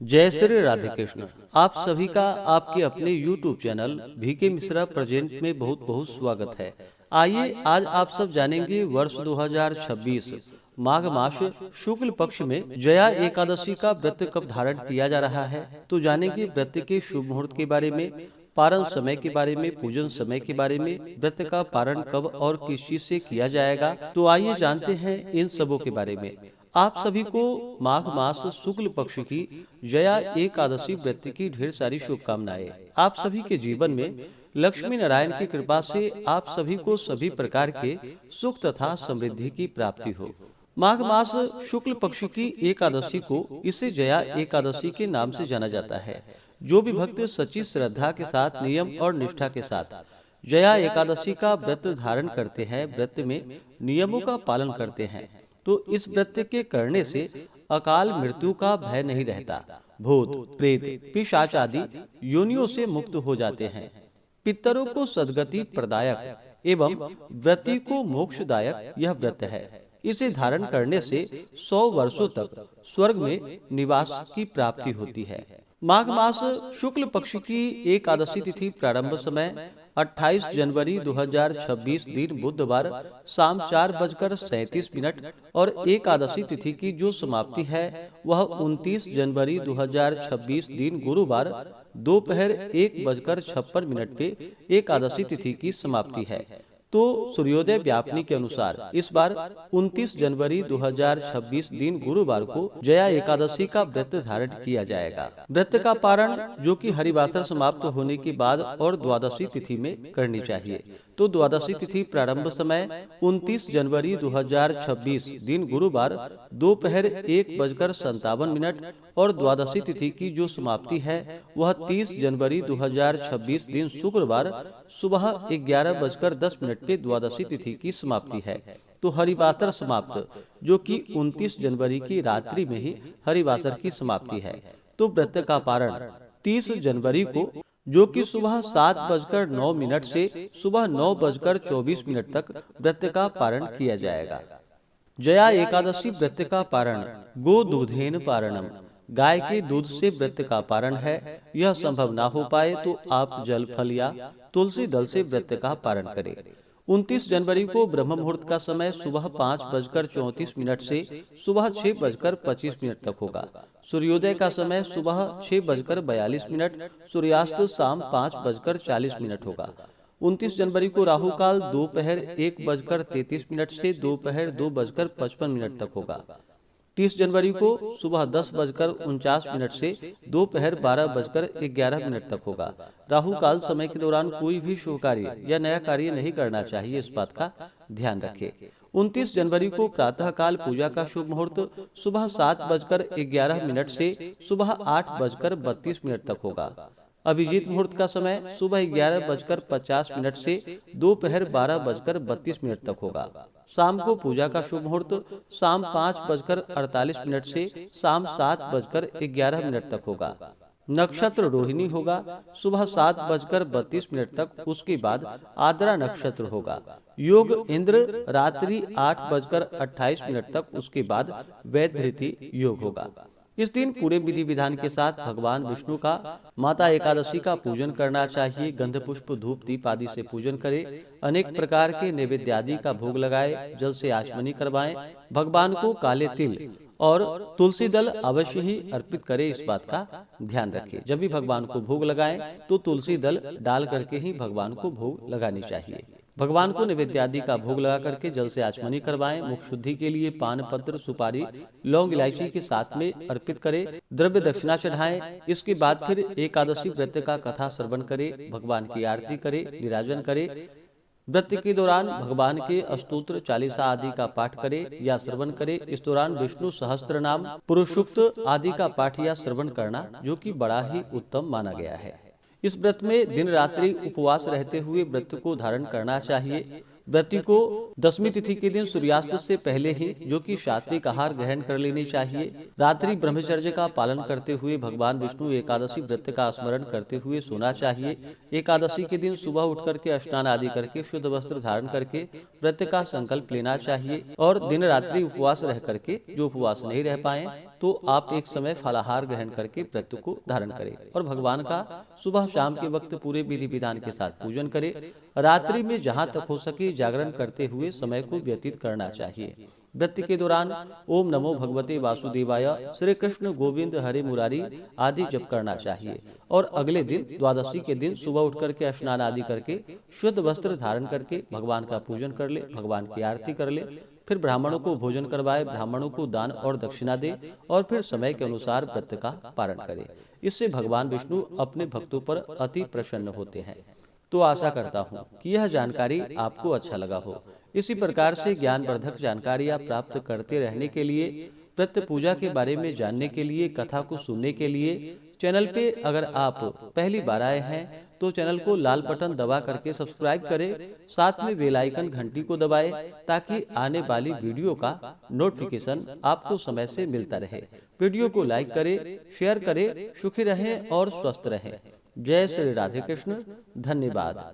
जय श्री राधे कृष्ण। आप सभी का आपके अपने YouTube channel VK Mishra present में बहुत बहुत स्वागत है। आइए आज आप सब जानेंगे वर्ष 2026 माघ मास शुक्ल पक्ष में जया एकादशी का व्रत कब धारण किया जा रहा है। तो जानेंगे व्रत के शुभ मुहूर्त के बारे में, पारण समय के बारे में, पूजन समय के बारे में, व्रत का पारण कब और किस चीज से किया जाएगा। तो आइए जानते हैं इन सबों के बारे में। आप सभी को माघ मास शुक्ल पक्ष की जया एकादशी व्रत की ढेर सारी शुभकामनाएं। आप सभी के जीवन में लक्ष्मी नारायण की कृपा से आप सभी को सभी प्रकार के सुख तथा समृद्धि की प्राप्ति हो। माघ मास शुक्ल पक्ष की एकादशी को इसे जया एकादशी के नाम से जाना जाता है। जो भी भक्त सच्ची श्रद्धा के साथ, नियम और निष्ठा के साथ जया एकादशी का व्रत धारण करते हैं, व्रत में नियमों का पालन करते हैं, तो इस व्रत के करने से अकाल मृत्यु का भय नहीं रहता। भूत प्रेत पिशाच आदि योनियों से मुक्त हो जाते हैं। पितरों को सद्गति प्रदायक एवं व्रती को मोक्षदायक यह व्रत है। इसे धारण करने से 100 वर्षों तक स्वर्ग में निवास की प्राप्ति होती है। माघ मास शुक्ल पक्ष की एकादशी तिथि प्रारंभ समय 28 जनवरी 2026 दिन बुधवार शाम 4:37 और एकादशी तिथि की जो समाप्ति है वह 29 जनवरी 2026 दिन गुरुवार दोपहर 1:56 पे एकादशी तिथि की समाप्ति है। तो सूर्योदय व्यापनी के अनुसार इस बार 29 जनवरी 2026 दिन गुरुवार को जया एकादशी का व्रत धारण किया जाएगा। व्रत का पारण जो कि हरिवासर समाप्त होने के बाद और द्वादशी तिथि में करनी चाहिए। तो द्वादशी तिथि प्रारंभ समय 29 जनवरी 2026 दिन गुरुवार दोपहर 1:57 और द्वादशी तिथि की जो समाप्ति है वह 30 जनवरी 2026 दिन शुक्रवार सुबह 11:10 पे द्वादशी तिथि की समाप्ति है। तो हरिवासर समाप्त जो कि 29 जनवरी की रात्रि में ही हरिवासर की समाप्ति है। तो व्रत का पारण 30 जनवरी को जो कि सुबह 7:09 से सुबह 9:24 तक व्रत का पारण किया जाएगा। जया एकादशी व्रत का पारण गो दूधेन पारणम, गाय के दूध से व्रत का पारण है। यह संभव ना हो पाए तो आप जल फल या तुलसी दल से व्रत का पारण करें। 29 जनवरी को ब्रह्म मुहूर्त का समय सुबह 5:34 से सुबह 6:25 तक होगा। सूर्योदय का समय सुबह 6:42, सूर्यास्त शाम 5:40 होगा। 29 जनवरी को राहु काल दोपहर 1:33 से दोपहर 2:55 तक होगा। 30 जनवरी को सुबह 10:49 से दोपहर 12:11 तक होगा। राहु काल समय के दौरान कोई भी शुभ कार्य या नया कार्य नहीं करना चाहिए, इस बात का ध्यान रखें। 29 जनवरी को प्रातः काल पूजा का शुभ मुहूर्त सुबह 7:11 से सुबह 8:32 तक होगा। अभिजीत मुहूर्त का समय सुबह 11:50 से दोपहर 12:32 तक होगा। शाम को पूजा का शुभ मुहूर्त शाम 5:48 से शाम 7:11 तक होगा। नक्षत्र रोहिणी होगा सुबह 7:32 तक, उसके बाद आद्रा नक्षत्र होगा। योग इंद्र रात्रि 8:28 तक, उसके बाद वैधृति योग होगा। इस दिन पूरे विधि विधान के साथ भगवान विष्णु का माता एकादशी का पूजन करना चाहिए। गंध पुष्प धूप दीप आदि से पूजन करें। अनेक प्रकार के नैवेद्य आदि का भोग लगाए, जल से आचमनी करवाएं। भगवान को काले तिल और तुलसी दल अवश्य ही अर्पित करें, इस बात का ध्यान रखें। जब भी भगवान को भोग लगाएं तो तुलसी दल डाल करके ही भगवान को भोग लगानी चाहिए। भगवान को नैवेद्य आदि का भोग लगा करके जल से आचमनी करवाएं। मुख शुद्धि के लिए पान पत्र, सुपारी, लौंग, इलायची के साथ में अर्पित करें। द्रव्य दक्षिणा चढ़ाएं। इसके बाद फिर एकादशी व्रत का कथा श्रवण करें, भगवान की आरती करें, निराजन करें। व्रत के दौरान भगवान के अस्तोत्र चालीसा आदि का पाठ करें या श्रवण करें। इस दौरान विष्णु सहस्त्र नाम, पुरुषोक्त आदि का पाठ या श्रवण करना जो कि बड़ा ही उत्तम माना गया है। इस व्रत में दिन रात्रि उपवास रहते हुए व्रत को धारण करना चाहिए। व्रती को दशमी तिथि के दिन सूर्यास्त से पहले ही जो कि सात्विक आहार ग्रहण कर लेनी चाहिए। रात्रि ब्रह्मचर्य का पालन करते हुए भगवान विष्णु एकादशी व्रत का स्मरण करते हुए सोना चाहिए। एकादशी के दिन सुबह उठ करके स्नान आदि करके शुद्ध वस्त्र धारण करके व्रत का संकल्प लेना चाहिए और दिन रात्रि उपवास रह करके जो उपवास नहीं रह पाए तो आप एक समय फलाहार ग्रहण करके व्रत को धारण करें और भगवान का सुबह शाम के वक्त पूरे विधि विधान के साथ पूजन करें। रात्रि में जहां तक हो सके जागरण करते हुए समय को व्यतीत करना चाहिए। व्रत के दौरान ओम नमो भगवते वासुदेवाय, श्री कृष्ण गोविंद हरे मुरारी आदि जप करना चाहिए। और अगले दिन द्वादशी के दिन सुबह उठ करके स्नान आदि करके शुद्ध वस्त्र धारण करके भगवान का पूजन कर ले, भगवान की आरती कर ले, फिर ब्राह्मणों को भोजन करवाए, ब्राह्मणों को दान और दक्षिणा दे और फिर समय के अनुसार व्रत का पारण करे। इससे भगवान विष्णु अपने भक्तों पर अति प्रसन्न होते हैं। तो आशा करता हूँ कि यह जानकारी आपको अच्छा लगा हो। इसी प्रकार से ज्ञानवर्धक जानकारियाँ प्राप्त करते रहने के लिए, व्रत पूजा के बारे में जानने के लिए, कथा को सुनने के लिए चैनल पे अगर आप पहली बार आए हैं तो चैनल को लाल बटन दबा करके सब्सक्राइब करें, साथ में बेल आइकन घंटी को दबाएं ताकि आने वाली वीडियो का नोटिफिकेशन आपको समय से मिलता रहे। वीडियो को लाइक करें, शेयर करें। सुखी रहें और स्वस्थ रहें। जय श्री राधे कृष्ण। धन्यवाद।